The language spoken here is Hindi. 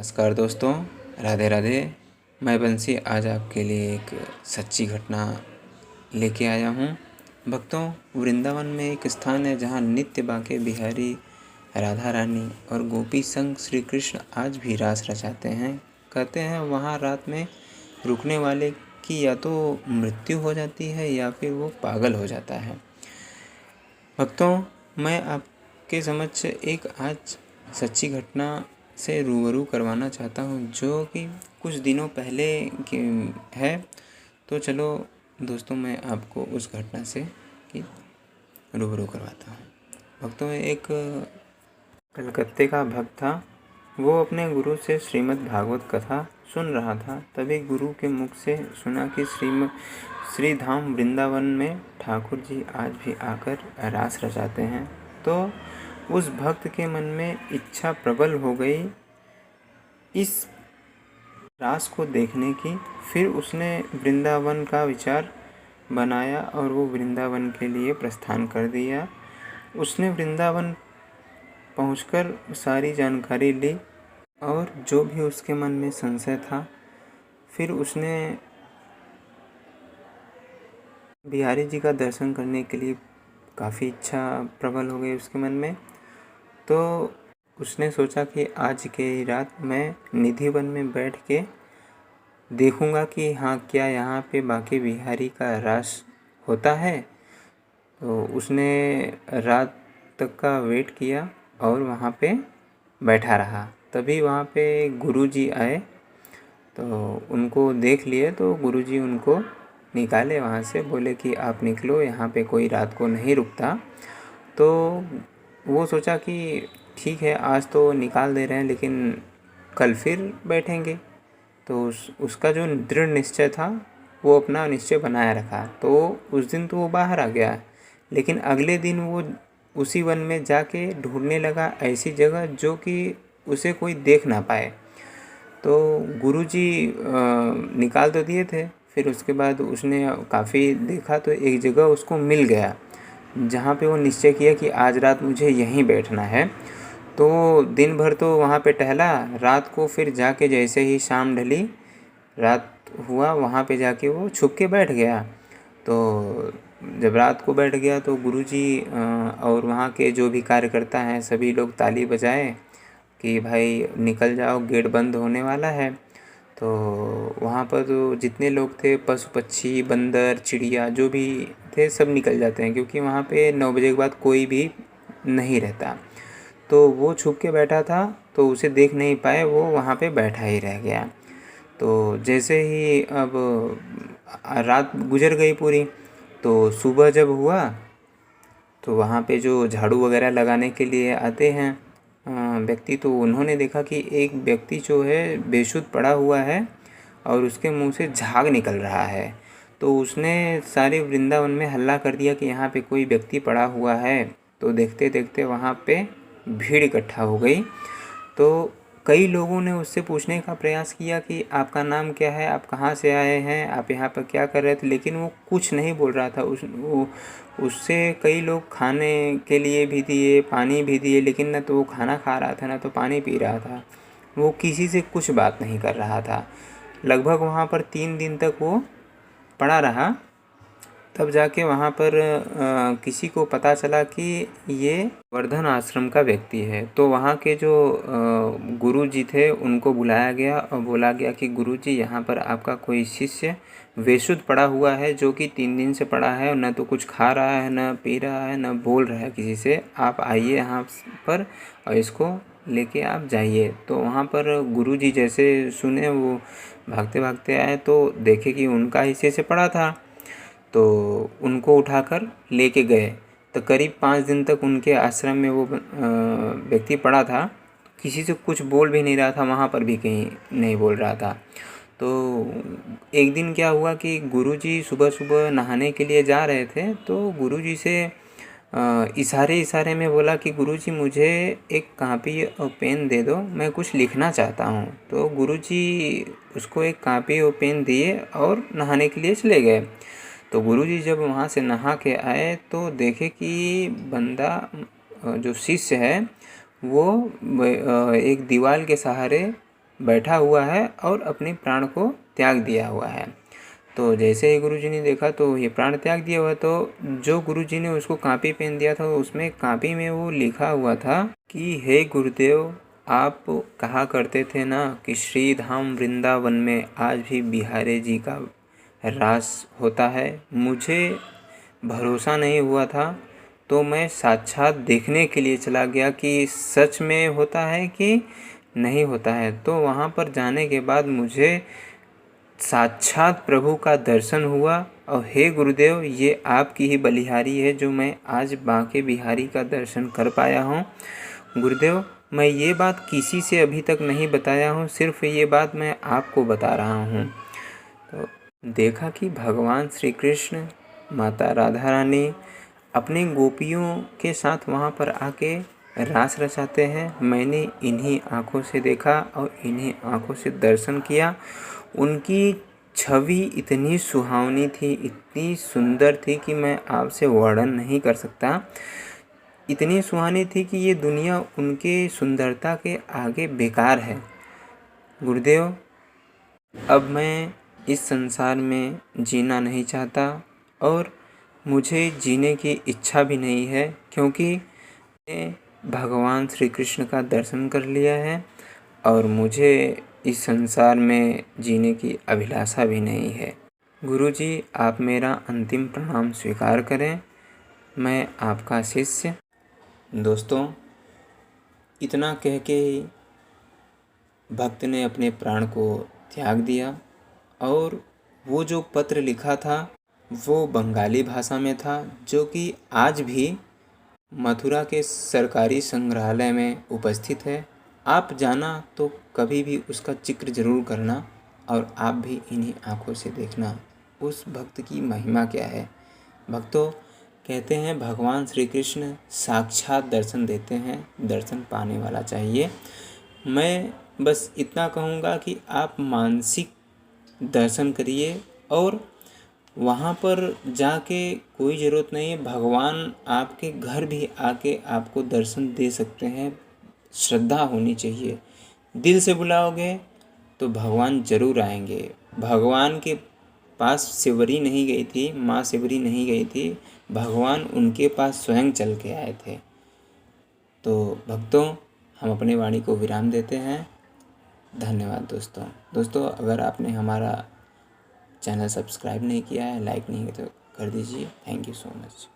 नमस्कार दोस्तों, राधे राधे। मैं बंसी आज आपके लिए एक सच्ची घटना लेके आया हूँ। भक्तों, वृंदावन में एक स्थान है जहाँ नित्य बांके बिहारी राधा रानी और गोपी संग श्री कृष्ण आज भी रास रचाते हैं। कहते हैं वहाँ रात में रुकने वाले की या तो मृत्यु हो जाती है या फिर वो पागल हो जाता है। भक्तों, मैं आपके समक्ष एक आज सच्ची घटना से रूबरू करवाना चाहता हूँ जो कि कुछ दिनों पहले की है। तो चलो दोस्तों, मैं आपको उस घटना से की रूबरू करवाता हूँ। भक्तों, एक कलकत्ते का भक्त था। वो अपने गुरु से श्रीमद् भागवत कथा सुन रहा था। तभी गुरु के मुख से सुना कि श्री धाम वृंदावन में ठाकुर जी आज भी आकर रास रचाते हैं। तो उस भक्त के मन में इच्छा प्रबल हो गई इस रास को देखने की। फिर उसने वृंदावन का विचार बनाया और वो वृंदावन के लिए प्रस्थान कर दिया। उसने वृंदावन पहुंचकर सारी जानकारी ली और जो भी उसके मन में संशय था, फिर उसने बिहारी जी का दर्शन करने के लिए काफ़ी इच्छा प्रबल हो गई उसके मन में। तो उसने सोचा कि आज की रात मैं निधिवन में बैठ के देखूंगा कि हाँ, क्या यहाँ पे बांके बिहारी का रास होता है। तो उसने रात तक का वेट किया और वहाँ पे बैठा रहा। तभी वहाँ पे गुरुजी आए, तो उनको देख लिए। तो गुरुजी उनको निकाले वहाँ से, बोले कि आप निकलो, यहाँ पे कोई रात को नहीं रुकता। तो वो सोचा कि ठीक है, आज तो निकाल दे रहे हैं लेकिन कल फिर बैठेंगे। तो उसका जो दृढ़ निश्चय था वो अपना निश्चय बनाए रखा। तो उस दिन तो वो बाहर आ गया, लेकिन अगले दिन वो उसी वन में जाके ढूंढने लगा ऐसी जगह जो कि उसे कोई देख ना पाए। तो गुरुजी निकाल तो दिए थे। फिर उसके बाद उसने काफ़ी देखा तो एक जगह उसको मिल गया जहाँ पे वो निश्चय किया कि आज रात मुझे यहीं बैठना है। तो दिन भर तो वहाँ पे टहला। रात को फिर जाके जैसे ही शाम ढली, रात हुआ, वहाँ पे जाके वो छुप के बैठ गया। तो जब रात को बैठ गया तो गुरुजी और वहाँ के जो भी कार्यकर्ता हैं सभी लोग ताली बजाए कि भाई निकल जाओ, गेट बंद होने वाला है। तो वहाँ पर तो जितने लोग थे, पशु पक्षी, बंदर, चिड़िया जो भी थे, सब निकल जाते हैं क्योंकि वहाँ पे 9 बजे के बाद कोई भी नहीं रहता। तो वो छुप के बैठा था तो उसे देख नहीं पाए, वो वहाँ पे बैठा ही रह गया। तो जैसे ही अब रात गुजर गई पूरी, तो सुबह जब हुआ तो वहाँ पे जो झाड़ू वगैरह लगाने के लिए आते हैं व्यक्ति, तो उन्होंने देखा कि एक व्यक्ति जो है बेसुध पड़ा हुआ है और उसके मुंह से झाग निकल रहा है। तो उसने सारे वृंदावन में हल्ला कर दिया कि यहाँ पे कोई व्यक्ति पड़ा हुआ है। तो देखते देखते वहाँ पे भीड़ इकट्ठा हो गई। तो कई लोगों ने उससे पूछने का प्रयास किया कि आपका नाम क्या है, आप कहाँ से आए हैं, आप यहाँ पर क्या कर रहे थे, लेकिन वो कुछ नहीं बोल रहा था। उससे कई लोग खाने के लिए भी दिए, पानी भी दिए, लेकिन न तो वो खाना खा रहा था, न तो पानी पी रहा था। वो किसी से कुछ बात नहीं कर रहा था। लगभग वहाँ पर 3 दिन तक वो पड़ा रहा। तब जाके वहाँ पर किसी को पता चला कि ये वर्धन आश्रम का व्यक्ति है। तो वहाँ के जो गुरु जी थे उनको बुलाया गया और बोला गया कि गुरु जी, यहाँ पर आपका कोई शिष्य बेसुध पड़ा हुआ है जो कि 3 दिन से पड़ा है, न तो कुछ खा रहा है, न पी रहा है, न बोल रहा है किसी से। आप आइए यहाँ पर और इसको लेके आप जाइए। तो वहाँ पर गुरु जी जैसे सुने, वो भागते भागते आए तो देखे कि उनका हिस्से से पड़ा था। तो उनको उठाकर लेके गए। तो करीब 5 दिन तक उनके आश्रम में वो व्यक्ति पड़ा था। किसी से कुछ बोल भी नहीं रहा था, वहाँ पर भी कहीं नहीं बोल रहा था। तो एक दिन क्या हुआ कि गुरुजी सुबह सुबह नहाने के लिए जा रहे थे। तो गुरुजी से इशारे इशारे में बोला कि गुरुजी, मुझे एक कॉपी और पेन दे दो, मैं कुछ लिखना चाहता हूँ। तो गुरुजी उसको एक कॉपी और पेन दिए और नहाने के लिए चले गए। तो गुरुजी जब वहाँ से नहा के आए तो देखे कि बंदा जो शिष्य है वो एक दीवार के सहारे बैठा हुआ है और अपने प्राण को त्याग दिया हुआ है। तो जैसे ही गुरुजी ने देखा तो ये प्राण त्याग दिया हुआ, तो जो गुरुजी ने उसको कापी पेन दिया था उसमें कापी में वो लिखा हुआ था कि हे गुरुदेव, आप कहा करते थे ना कि श्री धाम वृंदावन में आज भी बिहारी जी का रास होता है। मुझे भरोसा नहीं हुआ था तो मैं साक्षात देखने के लिए चला गया कि सच में होता है कि नहीं होता है। तो वहाँ पर जाने के बाद मुझे साक्षात प्रभु का दर्शन हुआ और हे गुरुदेव, ये आपकी ही बलिहारी है जो मैं आज बांके बिहारी का दर्शन कर पाया हूँ। गुरुदेव, मैं ये बात किसी से अभी तक नहीं बताया हूँ, सिर्फ ये बात मैं आपको बता रहा हूँ। तो देखा कि भगवान श्री कृष्ण, माता राधा रानी अपनी गोपियों के साथ वहाँ पर आके रास रचाते हैं। मैंने इन्हीं आँखों से देखा और इन्हीं आँखों से दर्शन किया। उनकी छवि इतनी सुहावनी थी, इतनी सुंदर थी कि मैं आपसे वर्णन नहीं कर सकता। इतनी सुहानी थी कि ये दुनिया उनके सुंदरता के आगे बेकार है। गुरुदेव, अब मैं इस संसार में जीना नहीं चाहता और मुझे जीने की इच्छा भी नहीं है, क्योंकि मैंने भगवान श्री कृष्ण का दर्शन कर लिया है और मुझे इस संसार में जीने की अभिलाषा भी नहीं है। गुरुजी, आप मेरा अंतिम प्रणाम स्वीकार करें। मैं आपका शिष्य। दोस्तों, इतना कह के ही भक्त ने अपने प्राण को त्याग दिया और वो जो पत्र लिखा था वो बंगाली भाषा में था, जो कि आज भी मथुरा के सरकारी संग्रहालय में उपस्थित है। आप जाना तो कभी भी उसका जिक्र ज़रूर करना और आप भी इन्हीं आँखों से देखना उस भक्त की महिमा क्या है। भक्तों, कहते हैं भगवान श्री कृष्ण साक्षात दर्शन देते हैं, दर्शन पाने वाला चाहिए। मैं बस इतना कहूँगा कि आप मानसिक दर्शन करिए और वहाँ पर जाके कोई ज़रूरत नहीं है, भगवान आपके घर भी आके आपको दर्शन दे सकते हैं। श्रद्धा होनी चाहिए। दिल से बुलाओगे तो भगवान ज़रूर आएंगे। भगवान के पास शिवरी नहीं गई थी, माँ शिवरी नहीं गई थी, भगवान उनके पास स्वयं चल के आए थे। तो भक्तों, हम अपनी वाणी को विराम देते हैं। धन्यवाद दोस्तों, अगर आपने हमारा चैनल सब्सक्राइब नहीं किया है, लाइक नहीं किया तो कर दीजिए। Thank you so much.